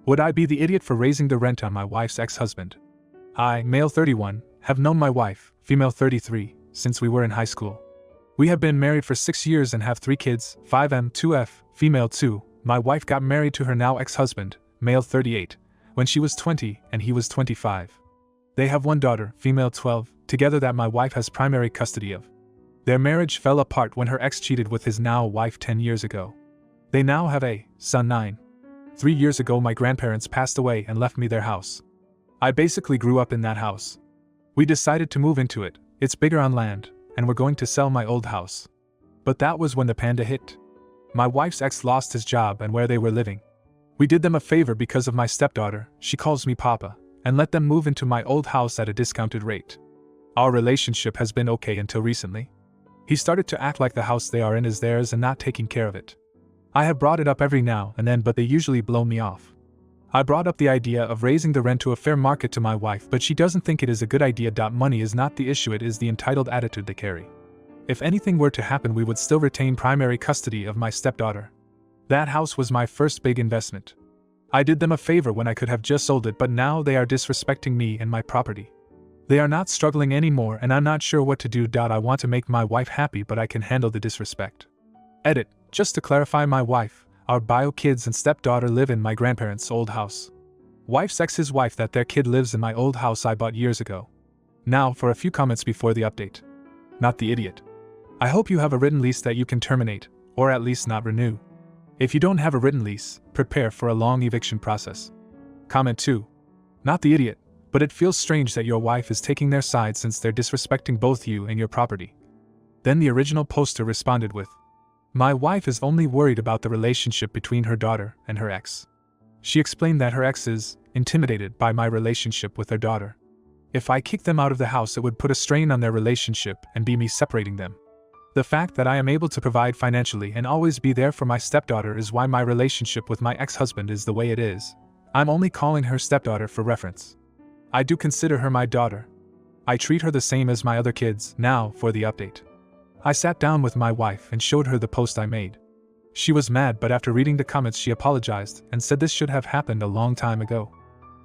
Would I be the idiot for raising the rent on my wife's ex-husband? I, male 31, have known my wife, female 33, since we were in high school. We have been married for 6 years and have 3 kids, 5M, 2F, female 2. My wife got married to her now ex-husband, male 38, when she was 20 and he was 25. They have 1 daughter, female 12, together that my wife has primary custody of. Their marriage fell apart when her ex cheated with his now wife 10 years ago. They now have a son 9. 3 years ago my grandparents passed away and left me their house. I basically grew up in that house. We decided to move into it, it's bigger on land, and we're going to sell my old house. But that was when the panda hit. My wife's ex lost his job and where they were living. We did them a favor because of my stepdaughter, she calls me Papa, and let them move into my old house at a discounted rate. Our relationship has been okay until recently. He started to act like the house they are in is theirs and not taking care of it. I have brought it up every now and then, but they usually blow me off. I brought up the idea of raising the rent to a fair market to my wife, but she doesn't think it is a good idea. Money is not the issue, it is the entitled attitude they carry. If anything were to happen, we would still retain primary custody of my stepdaughter. That house was my first big investment. I did them a favor when I could have just sold it, but now they are disrespecting me and my property. They are not struggling anymore and I'm not sure what to do. I want to make my wife happy, but I can handle the disrespect. Edit. Just to clarify, my wife, our bio kids and stepdaughter live in my grandparents' old house. Wife's ex his wife that their kid lives in my old house I bought years ago. Now for a few comments before the update. Not the idiot. I hope you have a written lease that you can terminate, or at least not renew. If you don't have a written lease, prepare for a long eviction process. Comment 2. Not the idiot, but it feels strange that your wife is taking their side since they're disrespecting both you and your property. Then the original poster responded with, my wife is only worried about the relationship between her daughter and her ex. She explained that her ex is intimidated by my relationship with their daughter. If I kick them out of the house, it would put a strain on their relationship and be me separating them. The fact that I am able to provide financially and always be there for my stepdaughter is why my relationship with my ex-husband is the way it is. I'm only calling her stepdaughter for reference. I do consider her my daughter. I treat her the same as my other kids. Now for the update. I sat down with my wife and showed her the post I made. She was mad, but after reading the comments she apologized and said this should have happened a long time ago.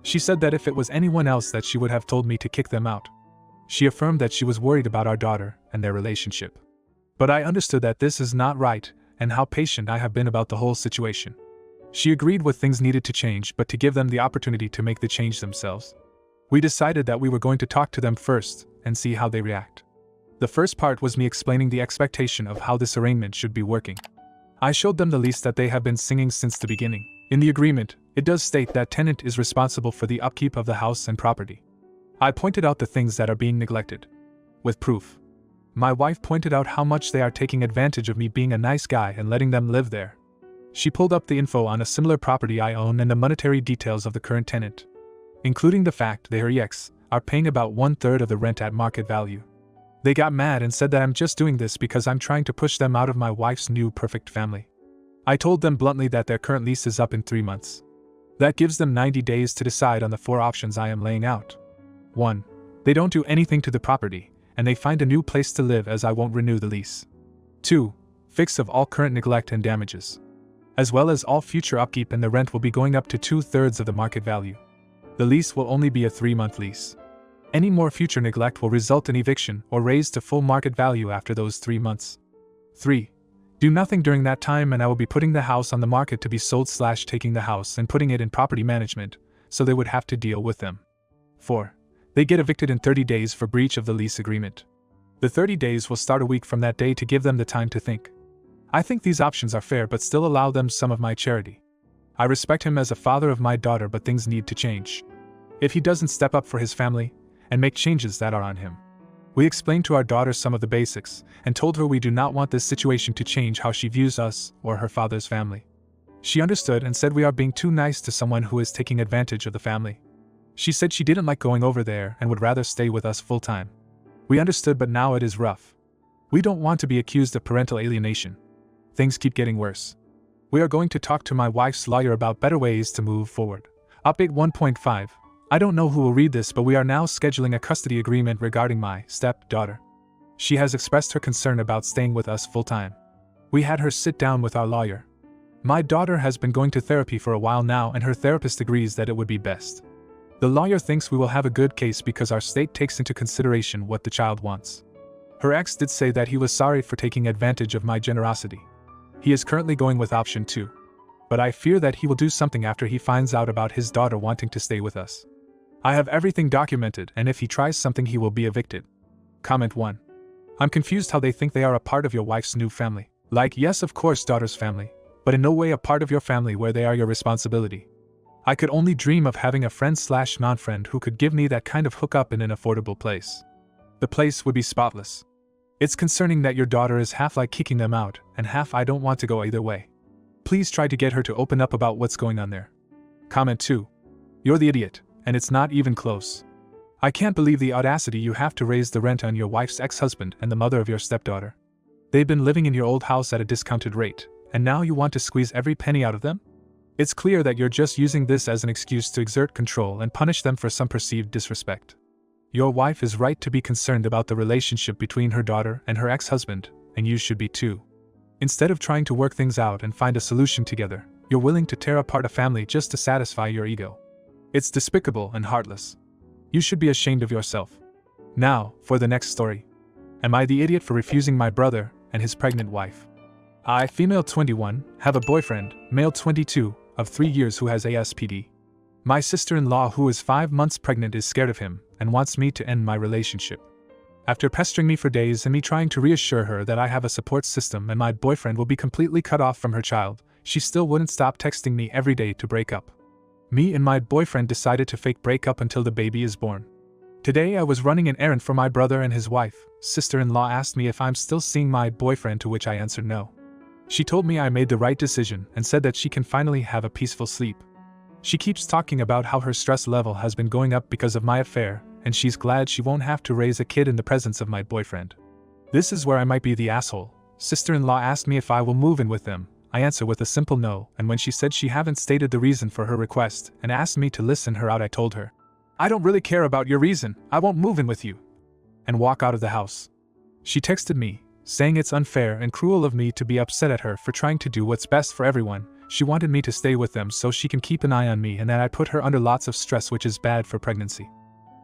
She said that if it was anyone else that she would have told me to kick them out. She affirmed that she was worried about our daughter and their relationship. But I understood that this is not right and how patient I have been about the whole situation. She agreed with things needed to change, but to give them the opportunity to make the change themselves. We decided that we were going to talk to them first and see how they react. The first part was me explaining the expectation of how this arrangement should be working. I showed them the lease that they have been singing since the beginning. In the agreement, it does state that tenant is responsible for the upkeep of the house and property. I pointed out the things that are being neglected. With proof. My wife pointed out how much they are taking advantage of me being a nice guy and letting them live there. She pulled up the info on a similar property I own and the monetary details of the current tenant, including the fact they are paying about 1/3 of the rent at market value. They got mad and said that I'm just doing this because I'm trying to push them out of my wife's new perfect family. I told them bluntly that their current lease is up in 3 months. That gives them 90 days to decide on the 4 options I am laying out. 1. They don't do anything to the property, and they find a new place to live as I won't renew the lease. 2. Fix of all current neglect and damages, as well as all future upkeep, and the rent will be going up to 2/3 of the market value. The lease will only be a 3-month lease. Any more future neglect will result in eviction or raised to full market value after those 3 months. 3. Do nothing during that time and I will be putting the house on the market to be sold / taking the house and putting it in property management, so they would have to deal with them. 4. They get evicted in 30 days for breach of the lease agreement. The 30 days will start a week from that day to give them the time to think. I think these options are fair but still allow them some of my charity. I respect him as a father of my daughter, but things need to change. If he doesn't step up for his family and make changes that are on him. We explained to our daughter some of the basics and told her we do not want this situation to change how she views us or her father's family. She understood and said we are being too nice to someone who is taking advantage of the family. She said she didn't like going over there and would rather stay with us full time. We understood, but now it is rough. We don't want to be accused of parental alienation. Things keep getting worse. We are going to talk to my wife's lawyer about better ways to move forward. Update 1.5. I don't know who will read this, but we are now scheduling a custody agreement regarding my stepdaughter. She has expressed her concern about staying with us full time. We had her sit down with our lawyer. My daughter has been going to therapy for a while now, and her therapist agrees that it would be best. The lawyer thinks we will have a good case because our state takes into consideration what the child wants. Her ex did say that he was sorry for taking advantage of my generosity. He is currently going with option 2. But I fear that he will do something after he finds out about his daughter wanting to stay with us. I have everything documented, and if he tries something he will be evicted. Comment 1. I'm confused how they think they are a part of your wife's new family. Like, yes, of course, daughter's family, but in no way a part of your family where they are your responsibility. I could only dream of having a friend/non-friend who could give me that kind of hookup in an affordable place. The place would be spotless. It's concerning that your daughter is half like kicking them out, and half I don't want to go either way. Please try to get her to open up about what's going on there. Comment 2. You're the idiot, and it's not even close. I can't believe the audacity you have to raise the rent on your wife's ex-husband and the mother of your stepdaughter. They've been living in your old house at a discounted rate, and now you want to squeeze every penny out of them? It's clear that you're just using this as an excuse to exert control and punish them for some perceived disrespect. Your wife is right to be concerned about the relationship between her daughter and her ex-husband, and you should be too. Instead of trying to work things out and find a solution together, you're willing to tear apart a family just to satisfy your ego. It's despicable and heartless. You should be ashamed of yourself. Now, for the next story. Am I the idiot for refusing my brother and his pregnant wife? I, female 21, have a boyfriend, male 22, of 3 years who has ASPD. My sister-in-law, who is 5 months pregnant, is scared of him and wants me to end my relationship. After pestering me for days and me trying to reassure her that I have a support system and my boyfriend will be completely cut off from her child, she still wouldn't stop texting me every day to break up. Me and my boyfriend decided to fake break up until the baby is born. Today I was running an errand for my brother and his wife. Sister-in-law asked me if I'm still seeing my boyfriend, to which I answered no. She told me I made the right decision and said that she can finally have a peaceful sleep. She keeps talking about how her stress level has been going up because of my affair, and she's glad she won't have to raise a kid in the presence of my boyfriend. This is where I might be the asshole. Sister-in-law asked me if I will move in with them. I answer with a simple no, and when she said she haven't stated the reason for her request and asked me to listen her out, I told her, I don't really care about your reason, I won't move in with you, and walk out of the house. She texted me, saying it's unfair and cruel of me to be upset at her for trying to do what's best for everyone. She wanted me to stay with them so she can keep an eye on me and that I put her under lots of stress, which is bad for pregnancy.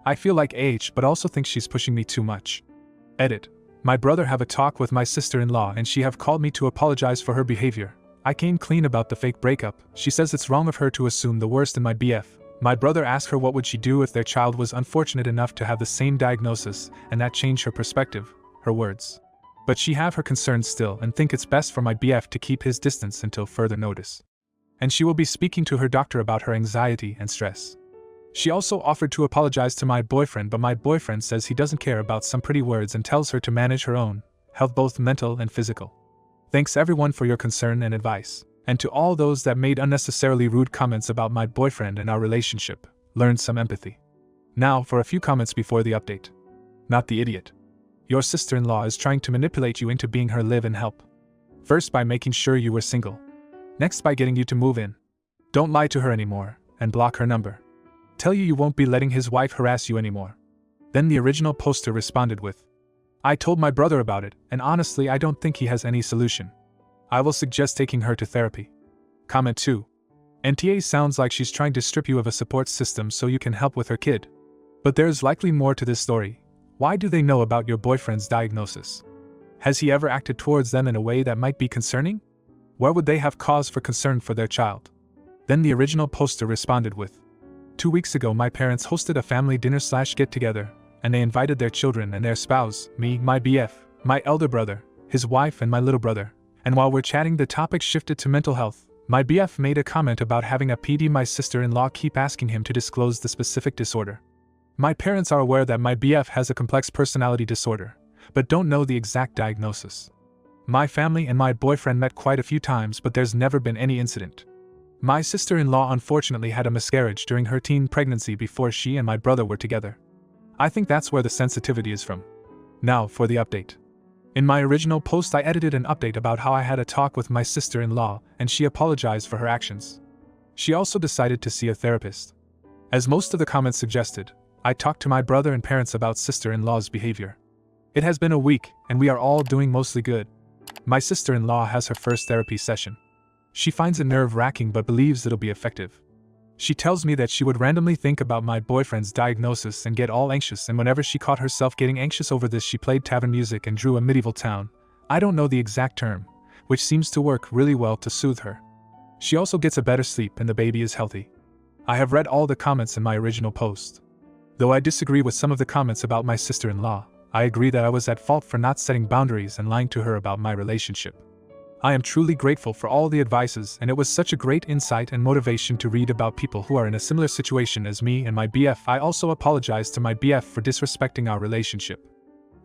I feel like age, but also think she's pushing me too much. Edit. My brother have a talk with my sister-in-law and she have called me to apologize for her behavior. I came clean about the fake breakup. She says it's wrong of her to assume the worst in my BF. My brother asked her what would she do if their child was unfortunate enough to have the same diagnosis, and that changed her perspective, her words. But she have her concerns still and think it's best for my BF to keep his distance until further notice. And she will be speaking to her doctor about her anxiety and stress. She also offered to apologize to my boyfriend, but my boyfriend says he doesn't care about some pretty words and tells her to manage her own health, both mental and physical. Thanks everyone for your concern and advice, and to all those that made unnecessarily rude comments about my boyfriend and our relationship, learned some empathy. Now for a few comments before the update. Not the idiot. Your sister-in-law is trying to manipulate you into being her live-in help. First by making sure you were single. Next by getting you to move in. Don't lie to her anymore, and block her number. Tell you won't be letting his wife harass you anymore. Then the original poster responded with, I told my brother about it, and honestly I don't think he has any solution. I will suggest taking her to therapy. Comment 2. NTA sounds like she's trying to strip you of a support system so you can help with her kid. But there's likely more to this story. Why do they know about your boyfriend's diagnosis? Has he ever acted towards them in a way that might be concerning? Where would they have cause for concern for their child? Then the original poster responded with, 2 weeks ago my parents hosted a family dinner/get-together, and they invited their children and their spouse, me, my BF, my elder brother, his wife and my little brother. And while we're chatting the topic shifted to mental health. My BF made a comment about having a PD. My sister-in-law keep asking him to disclose the specific disorder. My parents are aware that my BF has a complex personality disorder, but don't know the exact diagnosis. My family and my boyfriend met quite a few times, but there's never been any incident. My sister-in-law unfortunately had a miscarriage during her teen pregnancy before she and my brother were together. I think that's where the sensitivity is from. Now for the update. In my original post I edited an update about how I had a talk with my sister-in-law and she apologized for her actions. She also decided to see a therapist. As most of the comments suggested, I talked to my brother and parents about sister-in-law's behavior. It has been a week and we are all doing mostly good. My sister-in-law has her first therapy session. She finds it nerve-wracking but believes it'll be effective. She tells me that she would randomly think about my boyfriend's diagnosis and get all anxious, and whenever she caught herself getting anxious over this, she played tavern music and drew a medieval town. I don't know the exact term, which seems to work really well to soothe her. She also gets a better sleep and the baby is healthy. I have read all the comments in my original post. Though I disagree with some of the comments about my sister-in-law, I agree that I was at fault for not setting boundaries and lying to her about my relationship. I am truly grateful for all the advices, and it was such a great insight and motivation to read about people who are in a similar situation as me and my BF. I also apologize to my BF for disrespecting our relationship.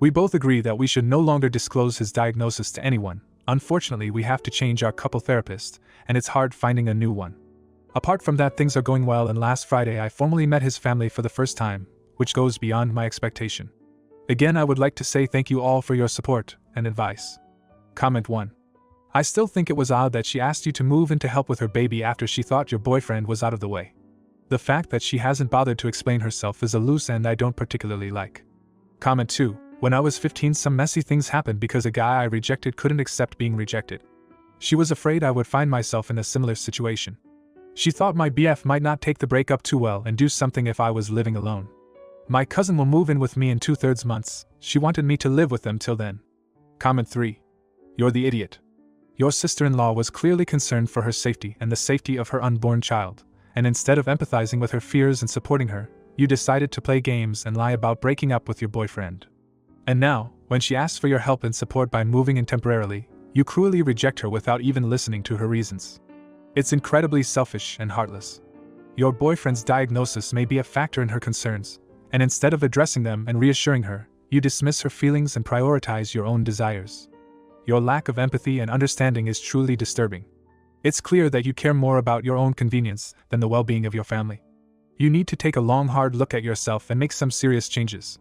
We both agree that we should no longer disclose his diagnosis to anyone. Unfortunately, we have to change our couple therapist, and it's hard finding a new one. Apart from that, things are going well, and last Friday I formally met his family for the first time, which goes beyond my expectation. Again, I would like to say thank you all for your support and advice. Comment 1. I still think it was odd that she asked you to move in to help with her baby after she thought your boyfriend was out of the way. The fact that she hasn't bothered to explain herself is a loose end I don't particularly like. Comment 2. When I was 15, some messy things happened because a guy I rejected couldn't accept being rejected. She was afraid I would find myself in a similar situation. She thought my BF might not take the breakup too well and do something if I was living alone. My cousin will move in with me in 2/3 months. She wanted me to live with them till then. Comment 3. You're the idiot. Your sister-in-law was clearly concerned for her safety and the safety of her unborn child, and instead of empathizing with her fears and supporting her, you decided to play games and lie about breaking up with your boyfriend. And now, when she asks for your help and support by moving in temporarily, you cruelly reject her without even listening to her reasons. It's incredibly selfish and heartless. Your boyfriend's diagnosis may be a factor in her concerns, and instead of addressing them and reassuring her, you dismiss her feelings and prioritize your own desires. Your lack of empathy and understanding is truly disturbing. It's clear that you care more about your own convenience than the well-being of your family. You need to take a long, hard look at yourself and make some serious changes.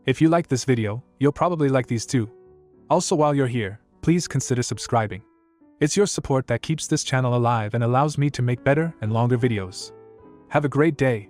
If you like this video, you'll probably like these too. Also, while you're here, please consider subscribing. It's your support that keeps this channel alive and allows me to make better and longer videos. Have a great day.